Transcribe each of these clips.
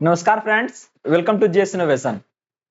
नमस्कार friends, welcome to JS innovation.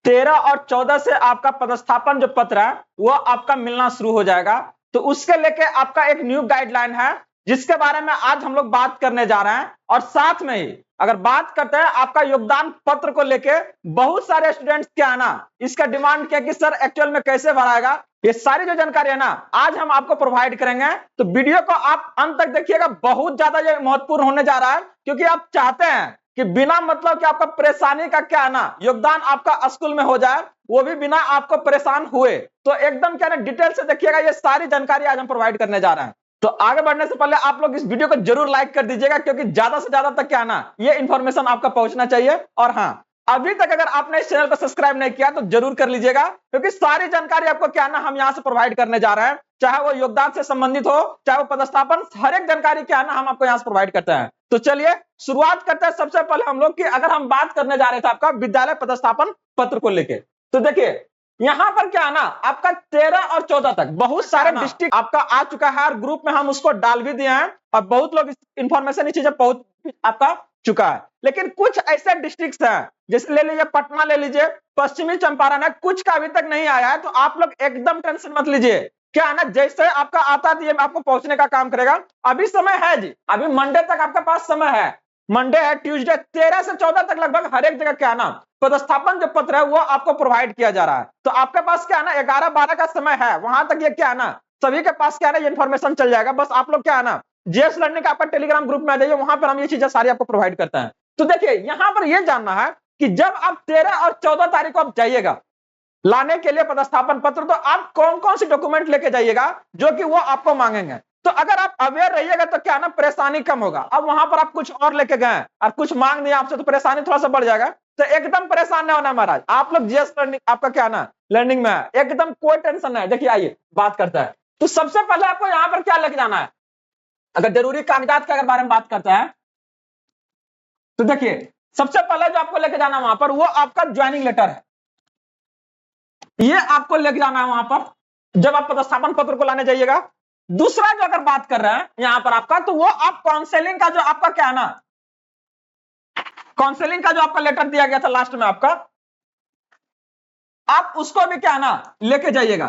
13 और 14 से आपका पदस्थापन जो पत्र है वो आपका मिलना शुरू हो जाएगा। तो उसके लेके आपका एक न्यू गाइडलाइन है जिसके बारे में आज हम लोग बात करने जा रहे हैं। और साथ में ही अगर बात करते हैं आपका योगदान पत्र को लेके, बहुत सारे स्टूडेंट्स क्या है ना इसका डिमांड किया कि सर एक्चुअल में कैसे भराएगा। ये सारी जो जानकारी है ना आज हम आपको प्रोवाइड करेंगे। तो वीडियो को आप अंत तक देखिएगा, बहुत ज्यादा ये महत्वपूर्ण होने जा रहा है क्योंकि आप चाहते हैं कि बिना मतलब कि आपका परेशानी का क्या ना योगदान आपका स्कूल में हो जाए, वो भी बिना आपको परेशान हुए। तो एकदम क्या ना डिटेल से देखिएगा, ये सारी जानकारी आज हम प्रोवाइड करने जा रहे हैं। तो आगे बढ़ने से पहले आप लोग इस वीडियो को जरूर लाइक कर दीजिएगा क्योंकि ज्यादा से ज्यादा तक क्या ना ये इन्फॉर्मेशन आपका पहुंचना चाहिए। और हाँ, अभी तक अगर आपने इस चैनल को सब्सक्राइब नहीं किया तो जरूर कर लीजिएगा क्योंकि सारी जानकारी आपको क्या ना हम यहाँ से प्रोवाइड करने जा रहे हैं, चाहे वो योगदान से संबंधित हो चाहे वो पदस्थापन, हर एक जानकारी क्या ना हम आपको यहाँ से प्रोवाइड करते हैं। तो चलिए शुरुआत करते हैं। सबसे पहले हम लोग की अगर हम बात करने जा रहे थे आपका विद्यालय पदस्थापन पत्र को लेके, तो देखिए यहाँ पर क्या है ना आपका 13 और 14 तक बहुत सारे डिस्ट्रिक्ट आपका आ चुका है और ग्रुप में हम उसको डाल भी दिए हैं और बहुत लोग इन्फॉर्मेशन चीजें पहुंच आपका चुका है। लेकिन कुछ ऐसे डिस्ट्रिक्ट हैं जैसे ले लीजिए पटना, ले लीजिए पश्चिमी चंपारण है, कुछ का अभी तक नहीं आया है। तो आप लोग एकदम टेंशन मत लीजिए, क्या है ना जैसे आपका आता है ये आपको पहुंचने का काम करेगा। अभी समय है जी, अभी मंडे तक आपके पास समय है। मंडे है, ट्यूसडे 13 से 14 तक लगभग हर एक जगह क्या है ना पदस्थापन जो पत्र है वो आपको प्रोवाइड किया जा रहा है। तो आपके पास क्या है ना 11-12 का समय है, वहां तक ये क्या है ना सभी के पास क्या है ना ये इन्फॉर्मेशन चल जाएगा। बस आप लोग क्या है ना जेएस लर्निंग का आपका टेलीग्राम ग्रुप में आ जाइए, वहां पर हम ये चीजें सारी आपको प्रोवाइड करते हैं। तो देखिए यहां पर यह जानना है कि जब आप 13 और 14 तारीख को आप जाइएगा लाने के लिए पदस्थापन पत्र, तो आप कौन कौन सी डॉक्यूमेंट लेके जाइएगा जो कि वो आपको मांगेंगे। तो अगर आप अवेयर रहिएगा तो क्या ना परेशानी कम होगा। अब वहां पर आप कुछ और लेके गए और कुछ मांग दिया आपसे तो परेशानी थोड़ा सा बढ़ जाएगा। तो एकदम परेशान नहीं होना महाराज, आप लोग जीएस लर्निंग आपका क्या ना लर्निंग में है, एकदम कोई टेंशन नहीं है। देखिए आइए बात करता है। तो सबसे पहले आपको यहाँ पर क्या लेके जाना है, अगर जरूरी कागजात के अगर बारे में बात करते हैं तो देखिए सबसे पहले जो आपको लेके जाना वहां पर वो आपका ज्वाइनिंग लेटर है। ये आपको लेके जाना है वहां पर जब आप पदस्थापन पत्र को लाने जाइएगा। दूसरा जो अगर बात कर रहे हैं यहां पर आपका, तो वो आप काउंसलिंग का जो आपका क्या है ना काउंसलिंग का जो आपका लेटर दिया गया था लास्ट में आपका, आप उसको भी क्या है ना लेके जाइएगा।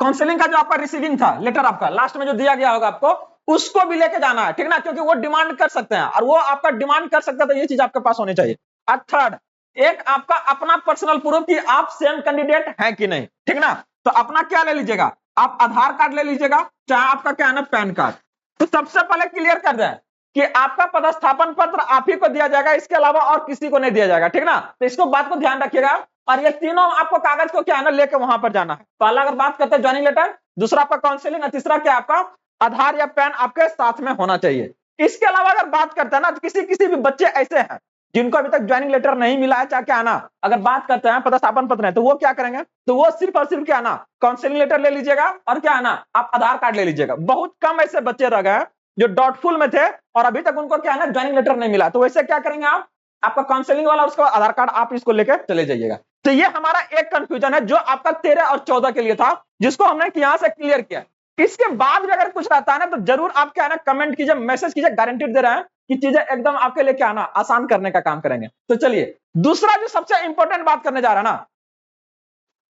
काउंसलिंग का जो आपका रिसीविंग था लेटर आपका लास्ट में जो दिया गया होगा आपको, उसको भी लेके जाना है, ठीक ना, क्योंकि वो डिमांड कर सकते हैं और वो आपका डिमांड कर सकता है, तो ये चीज आपके पास होनी चाहिए। और थर्ड, एक आपका अपना पर्सनल प्रूफ कि आप सेम कैंडिडेट हैं कि नहीं, ठीक ना। तो अपना क्या ले लीजिएगा, आप आधार कार्ड ले लीजिएगा, चाहे आपका क्या है ना पैन कार्ड। तो सबसे पहले क्लियर कर दें कि आपका पदस्थापन पत्र आप ही को दिया जाएगा, इसके अलावा और किसी को नहीं दिया जाएगा, ठीक ना। तो इसको बात को ध्यान रखिएगा। और ये तीनों आपको कागज को क्या है ना लेके वहां पर जाना है। पहला अगर बात करते हैं ज्वाइनिंग लेटर, दूसरा आपका काउंसलिंग और तीसरा क्या आपका आधार या पैन आपके साथ में होना चाहिए। इसके अलावा अगर बात करते हैं ना तो किसी किसी भी बच्चे ऐसे हैं जिनको अभी तक ज्वाइनिंग लेटर नहीं मिला है, चाहे क्या ना अगर बात करते हैं पदस्थापन पत्र है, तो वो क्या करेंगे, तो वो सिर्फ और सिर्फ क्या ना काउंसलिंग लेटर ले लीजिएगा और क्या है ना आप आधार कार्ड ले लीजिएगा। बहुत कम ऐसे बच्चे रह गए जो डाउटफुल में थे और अभी तक उनको क्या है ना ज्वाइनिंग लेटर नहीं मिला। तो वैसे क्या करेंगे आप, आपका काउंसलिंग वाला उसका आधार कार्ड आप इसको लेकर चले जाइएगा। तो ये हमारा एक कंफ्यूजन है जो आपका 13 और 14 के लिए था, जिसको हमने यहां से क्लियर किया। इसके बाद भी अगर कुछ रहता है ना तो जरूर आप क्या है ना कमेंट कीजिए, मैसेज कीजिए, गारंटेड दे रहे हैं कि चीजें एकदम आपके लिए क्या ना आसान करने का काम करेंगे। तो चलिए दूसरा जो सबसे इंपॉर्टेंट बात करने जा रहा है ना,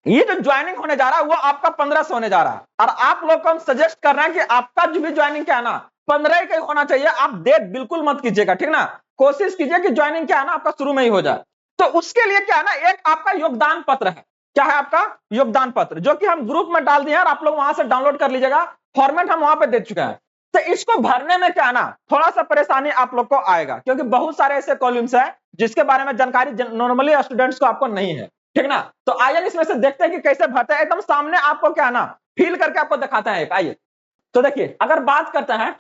ये जो ज्वाइनिंग होने जा रहा है वो आपका 15 से होने जा रहा है। और आप लोग को हम सजेस्ट कर रहे हैं कि आपका जो भी ज्वाइनिंग क्या है ना 15 का होना चाहिए। आप डेट बिल्कुल मत कीजिएगा, ठीक ना, कोशिश कीजिए कि ज्वाइनिंग क्या है ना आपका शुरू में ही हो जाए। तो उसके लिए क्या है ना एक आपका योगदान पत्र है। क्या है आपका योगदान पत्र, जो कि हम ग्रुप में डाल दिए और आप लोग वहां से डाउनलोड कर लीजिएगा। फॉर्मेट हम वहां पे दे चुके हैं। तो इसको भरने में क्या है ना थोड़ा सा परेशानी आप लोग को आएगा क्योंकि बहुत सारे ऐसे कॉलम्स है जिसके बारे में जानकारी नॉर्मली स्टूडेंट्स को आपको नहीं है, ठीक ना। तो आइए इसमें से देखते हैं कि कैसे भरते हैं, एकदम सामने आपको क्या है ना फील करके आपको दिखाते हैं। आइए तो देखिए अगर बात करते हैं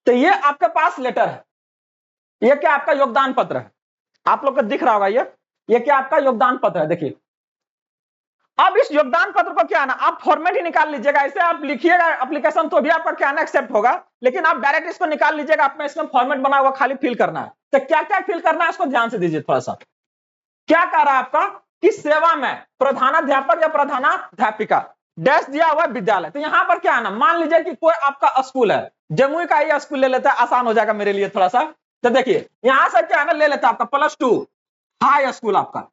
तो ये आपके पास लेटर है, ये क्या आपका योगदान पत्र है, आप लोग को दिख रहा होगा ये क्या आपका योगदान पत्र है। देखिए अब इस योगदान पत्र को क्या है ना आप फॉर्मेट ही निकाल लीजिएगा। ऐसे आप लिखिएगा एप्लीकेशन तो भी आपका क्या ना एक्सेप्ट होगा, लेकिन आप डायरेक्ट इसको निकाल लीजिएगा। आप में इसमें फॉर्मेट बना हुआ खाली फिल करना है। तो क्या क्या फिल करना है इसको ध्यान से दीजिए थोड़ा सा। क्या कह रहा है आपका कि सेवा में प्रधानाध्यापक या प्रधानाध्यापिका डैश दिया हुआ विद्यालय। तो यहां पर क्या है ना मान लीजिए कि कोई आपका स्कूल है, जमुई का ही स्कूल ले लेता है, आसान हो जाएगा मेरे लिए थोड़ा सा। तो देखिए यहां से क्या है ना ले लेता है आपका +2 हाई स्कूल आपका,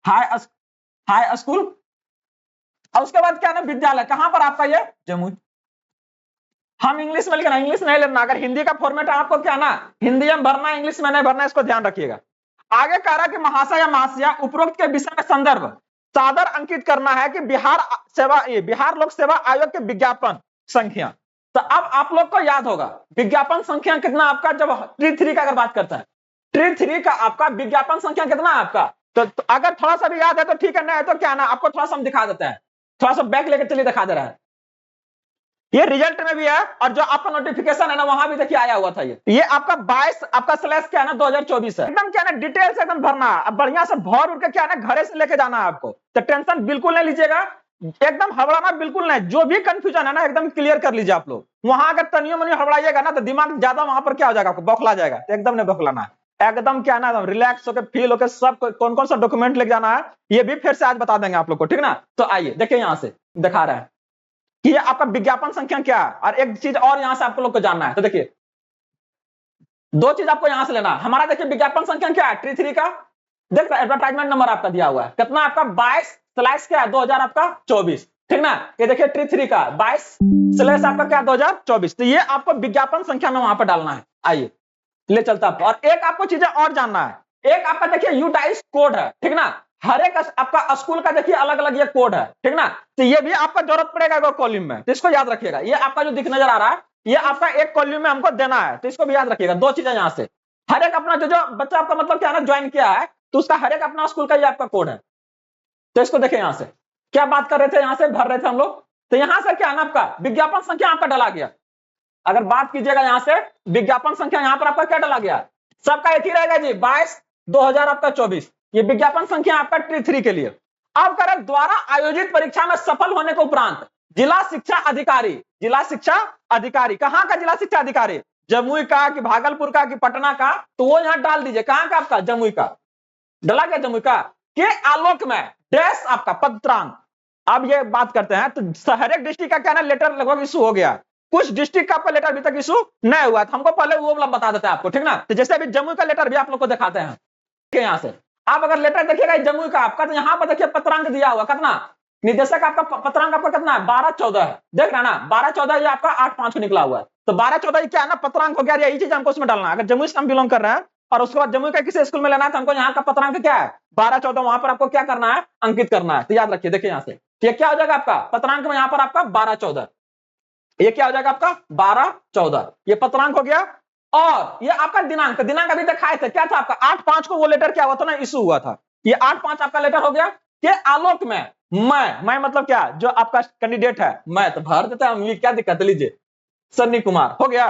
हाई हाई स्कूल। और उसके बाद क्या ना विद्यालय, कहां पर आपका ये जमुई। हम इंग्लिश में लिखना, इंग्लिश नहीं लेना, अगर हिंदी का फॉर्मेट है आपको क्या ना हिंदी में भरना, इंग्लिश में नहीं भरना, इसको ध्यान रखिएगा। आगे कह रहा है कि महाशय या महाशया उपरोक्त के विषय में संदर्भ सादर अंकित करना है कि बिहार लोक सेवा आयोग के विज्ञापन संख्या। तो अब आप लोग को याद होगा विज्ञापन संख्या कितना आपका, जब ट्री 3 का अगर बात करते हैं, ट्री 3 का आपका विज्ञापन संख्या कितना है आपका। तो अगर थोड़ा सा भी याद है तो ठीक है, नहीं है तो क्या ना आपको थोड़ा सा हम दिखा देते हैं, थोड़ा सा बैक लेकर चलिए दिखा दे रहा है। ये रिजल्ट में भी है और जो आपका नोटिफिकेशन है ना वहां भी देखिए आया हुआ था। ये आपका 22 आपका स्लैश क्या है ना 2024 है। एकदम क्या ना डिटेल से एकदम भरना है, अब बढ़िया से भर उड़ के क्या है ना घरे से लेके जाना है आपको, तो टेंशन बिल्कुल नहीं लीजिएगा, एकदम हड़बड़ाना बिल्कुल नहीं, जो भी कंफ्यूजन है ना एकदम क्लियर कर लीजिए आप लोग। वहां अगर तनियो मनियो हड़बड़ाइएगा ना तो दिमाग ज्यादा वहां पर क्या हो जाएगा, आपको बौखला जाएगा, तो एकदम नहीं बौखलाना है, एकदम क्या ना रिलैक्स होकर फील होकर सब कौन कौन सा डॉक्यूमेंट लेके जाना है ये भी फिर से आज बता देंगे आप लोग को, ठीक ना। तो आइए देखिए यहां से दिखा रहे हैं कि ये आपका विज्ञापन संख्या क्या है, और एक चीज और यहां से आप लोग को जानना है। तो देखिए दो चीज आपको यहां से लेना है, हमारा देखिए विज्ञापन संख्या क्या है ट्री 3 का, देख एडवर्टाइजमेंट नंबर आपका दिया हुआ है कितना आपका 22 स्लैश क्या है 2024, ठीक ना। ये देखिए ट्री 3 का 22 स्लैश आपका क्या 2024, तो ये आपको विज्ञापन संख्या में वहां पर डालना है। आइए ले चलता आपको, और एक आपको चीजें और जानना है, एक आपका देखिए यूडाइस कोड है, ठीक ना, हर एक आपका स्कूल का देखिए अलग अलग ये कोड है, ठीक ना, तो ये भी आपका जरूरत पड़ेगा कॉलम में, तो इसको याद रखिएगा। ये आपका जो दिख नजर आ रहा है ये आपका एक कॉलम में हमको देना है, तो इसको भी याद रखिएगा। दो चीजें यहाँ से हर एक अपना जो बच्चा आपका मतलब क्या है ना ज्वाइन किया है तो उसका हर एक अपना स्कूल का ये आपका कोड है, तो इसको देखें यहाँ से क्या बात कर रहे थे, यहाँ से भर रहे थे हम लोग, तो यहाँ से क्या है ना आपका विज्ञापन संख्या आपका डाला गया। अगर बात कीजिएगा यहाँ से विज्ञापन संख्या यहाँ पर आपका क्या डाला गया, सबका एक ही रहेगा जी 22/2000 आपका 24, ये विज्ञापन संख्या आपका ट्री 3 के लिए। अब करें द्वारा आयोजित परीक्षा में सफल होने के उपरांत जिला शिक्षा अधिकारी, जिला शिक्षा अधिकारी कहाँ का जिला शिक्षा अधिकारी, जमुई का कि भागलपुर का कि पटना का, तो वो यहाँ डाल दीजिए कहाँ का आपका जमुई का, डला गया जमुई का, के आलोक में डैश आपका पत्रांक। अब ये बात करते हैं तो हर एक डिस्ट्रिक्ट का क्या ना लेटर लगभग इशू हो गया, कुछ डिस्ट्रिक्ट का आपका लेटर अभी तक इशू नहीं हुआ, तो हमको पहले वो बता देते हैं आपको, ठीक ना। तो जैसे अभी जम्मू का लेटर भी आप लोग को दिखाते हैं यहाँ से, आप अगर लेटर देखिएगा जम्मू का आपका, तो यहाँ पर देखिए पत्रांक दिया हुआ कितना, निदेशक आपका पत्रांक आपका कितना है 12-14 है, देख रहे ना 12-14 ये आपका 8-5 निकला हुआ है, तो 12-14 क्या है ना पत्रांक हो गया, यही चीज हमको उसमें डालना है। अगर जम्मू से हम बिलोंग कर रहे हैं और उसके बाद जम्मू का किसी स्कूल में लेना है तो हमको यहाँ का पत्रांक क्या है 12-14, वहां पर आपको क्या करना है अंकित करना है, तो याद रखिए। देखिए यहाँ से ये क्या हो जाएगा आपका पत्रांक में यहाँ पर आपका 12-14, ये क्या हो जाएगा आपका 12-14, ये पत्रांक हो गया। और ये आपका दिनांक, दिनांक अभी दिखाए थे क्या था आपका 8-5 को वो लेटर क्या हुआ था ना इशू हुआ था, ये 8-5 आपका लेटर हो गया के आलोक में मैं मतलब क्या जो आपका कैंडिडेट है मैं तो भर देता हूं, क्या दिक्कत, लीजिए सन्नी कुमार हो गया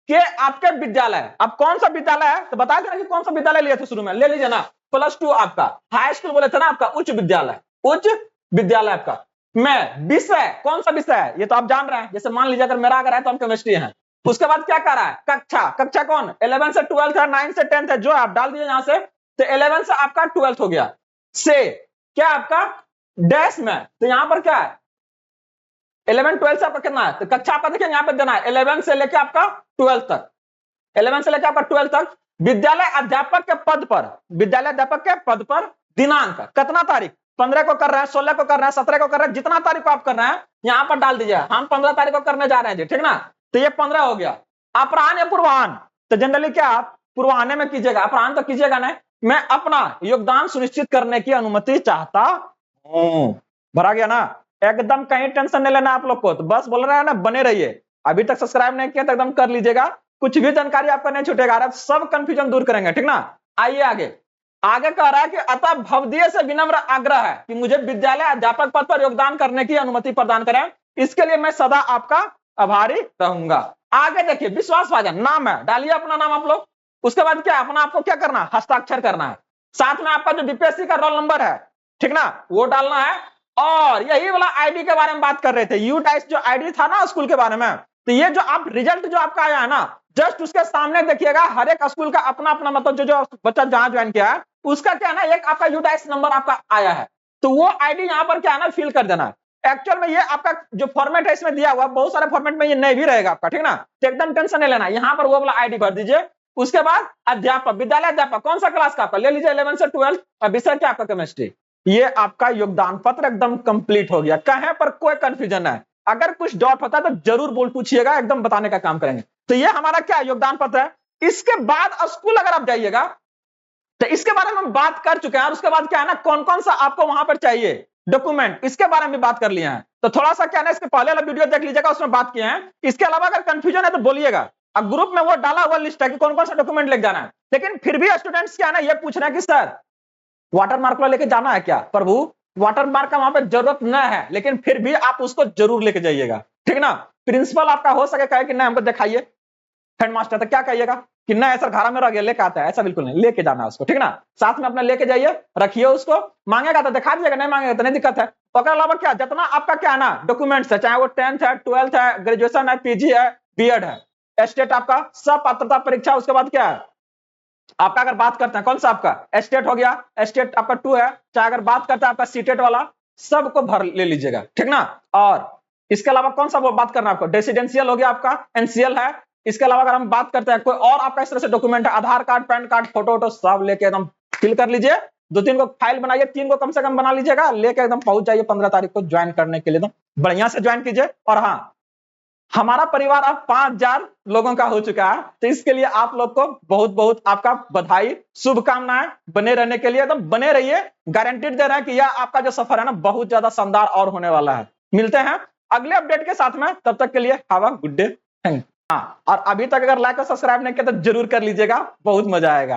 के आपके विद्यालय, अब कौन सा विद्यालय है तो बता देना कि कौन सा विद्यालय लिए थे शुरू में, ले लीजिए ना +2 आपका हाई स्कूल बोले थे ना आपका उच्च विद्यालय आपका, मैं विषय कौन सा विषय है ये तो आप जान रहे हैं, जैसे मान लीजिए अगर मेरा अगर है तो हम केमिस्ट्री है, उसके बाद क्या कर रहा है कक्षा कौन 11 से 12 है 9 से 10 है, जो आप डाल दिए यहां से, तो 11 से आपका 12 हो गया, से क्या आपका डैश में, तो यहां पर क्या है 11-12 से आपका कितना है, तो कक्षा आपका देखिए यहाँ पे देना है 11 से लेकर आपका 12 तक, 11 से लेकर आपका 12 तक विद्यालय अध्यापक के पद पर, विद्यालय अध्यापक के पद पर दिनांक कितना तारीख 15 को कर रहे हैं, 16 को कर रहे हैं, 17 को कर रहे हैं, जितना तारीख को आप कर रहे हैं यहाँ पर डाल दीजिए, हम 15 तारीख को करने जा रहे हैं जी, ठीक ना, तो ये 15 हो गया। अपराह्न या पूर्वाह्न, तो जनरली क्या आप पूर्वाह्न में कीजिएगा, अपराह्न तो कीजिएगा नहीं, मैं अपना योगदान सुनिश्चित करने की अनुमति चाहता हूं, भरा गया ना, एकदम कहीं टेंशन नहीं लेना आप लोग को, तो बस बोल रहे हैं ना बने रहिए, अभी तक सब्सक्राइब नहीं किया तो एकदम कर लीजिएगा, कुछ भी जानकारी आपका नहीं छूटेगा, सब कंफ्यूजन दूर करेंगे, ठीक ना। आइए आगे कह रहा है कि अतः भवदीय से विनम्र आग्रह है कि मुझे विद्यालय अध्यापक पद पर योगदान करने की अनुमति प्रदान करें, इसके लिए मैं सदा आपका आभारी रहूंगा। आगे देखिए विश्वासभाजन नाम है, डालिए अपना नाम आप लोग, उसके बाद क्या अपना आपको क्या करना है हस्ताक्षर करना है, साथ में आपका जो बीपीएससी का रोल नंबर है, ठीक ना, वो डालना है। और यही वाला आईडी के बारे में बात कर रहे थे, यू टाइस जो आईडी था ना स्कूल के बारे में, तो ये जो आप रिजल्ट जो आपका आया है ना जस्ट उसके सामने देखिएगा हर एक स्कूल का अपना अपना मतलब जो बच्चा जहां ज्वाइन किया है उसका क्या है ना एक आपका यू टाइस नंबर आपका आया है, तो वो आईडी यहाँ पर क्या है ना फिल कर देना है। एक्चुअल में ये आपका जो फॉर्मेट है इसमें दिया हुआ बहुत सारे फॉर्मेट में ये नहीं भी रहेगा आपका, ठीक ना, तो एकदम टेंशन नहीं लेना, यहाँ पर वो वाला आईडी भर दीजिए, उसके बाद अध्यापक, विद्यालय अध्यापक, कौन सा क्लास का आपका, ले लीजिए 11 से 12, और विषय क्या आपका केमिस्ट्री। ये आपका योगदान पत्र एकदम कंप्लीट हो गया। कहीं पर कोई कंफ्यूजन है, अगर कुछ डाउट होता है तो जरूर बोल पूछिएगा, एकदम बताने का काम करेंगे। तो ये हमारा क्या योगदान पत्र है। इसके बाद स्कूल अगर आप जाइएगा तो इसके बारे में हम बात कर चुके हैं, और उसके बाद क्या है ना, कौन कौन सा आपको वहां पर चाहिए डॉक्यूमेंट, इसके बारे में बात कर लिए हैं। तो थोड़ा सा क्या है ना, इसके पहले वाला वीडियो देख लीजिएगा, उसमें बात किए हैं। इसके अलावा अगर कंफ्यूजन है तो बोलिएगा, अब ग्रुप में वो डाला हुआ लिस्ट है कि कौन कौन सा डॉक्यूमेंट लेके जाना है। लेकिन फिर भी स्टूडेंट्स क्या है ना, ये पूछ रहे हैं कि सर वाटर मार्क वाला लेके जाना है क्या। प्रभु वाटर मार्क का वहां पर जरूरत न है, लेकिन फिर भी आप उसको जरूर लेके जाइएगा, ठीक ना। प्रिंसिपल आपका हो सके कहे कि नहीं हमको दिखाइए, हेडमास्टर तो क्या कहिएगा कि नहीं सर घर में रह गया लेके आता है, ऐसा बिल्कुल नहीं, लेके जाना उसको, ठीक ना। साथ में अपना लेके जाइए, रखिए उसको, मांगेगा तो दिखा दीजिएगा, नहीं मांगेगा तो नहीं दिक्कत है। और अलावा क्या जितना आपका क्या है ना डॉक्यूमेंट्स है, चाहे वो 10th है, 12th है, ग्रेजुएशन है, पीजी है, बीएड है, स्टेट आपका सब पात्रता परीक्षा, उसके बाद क्या है आपका, अगर बात करते हैं कौन सा आपका स्टेट हो गया, स्टेट आपका 2 है, चाहे अगर बात करते हैं आपका सीटेट वाला, सबको भर ले लीजिएगा, ठीक ना। और इसके अलावा कौन सा वो बात करना है आपको, रेसिडेंशियल हो गया आपका, एनसीएल है। इसके अलावा अगर हम बात करते हैं कोई और आपका इस तरह से डॉक्यूमेंट है, आधार कार्ड, पैन कार्ड, फोटो वोटो सब लेके एकदम फिल कर लीजिए। 2-3 को फाइल बनाइए, 3 को कम से कम बना लीजिएगा, लेके एकदम पहुंच जाइए 15 तारीख को ज्वाइन करने के लिए, एकदम बढ़िया से ज्वाइन कीजिए। और हाँ, हमारा परिवार अब 5000 लोगों का हो चुका है, तो इसके लिए आप लोग को बहुत बहुत आपका बधाई, शुभकामनाएं। बने रहने के लिए एकदम बने रहिए, गारंटीड दे रहे हैं कि यह आपका जो सफर है ना बहुत ज्यादा शानदार और होने वाला है। मिलते हैं अगले अपडेट के साथ में, तब तक के लिए हैव अ गुड डे। हाँ, और अभी तक अगर लाइक और सब्सक्राइब नहीं किया तो जरूर कर लीजिएगा, बहुत मजा आएगा।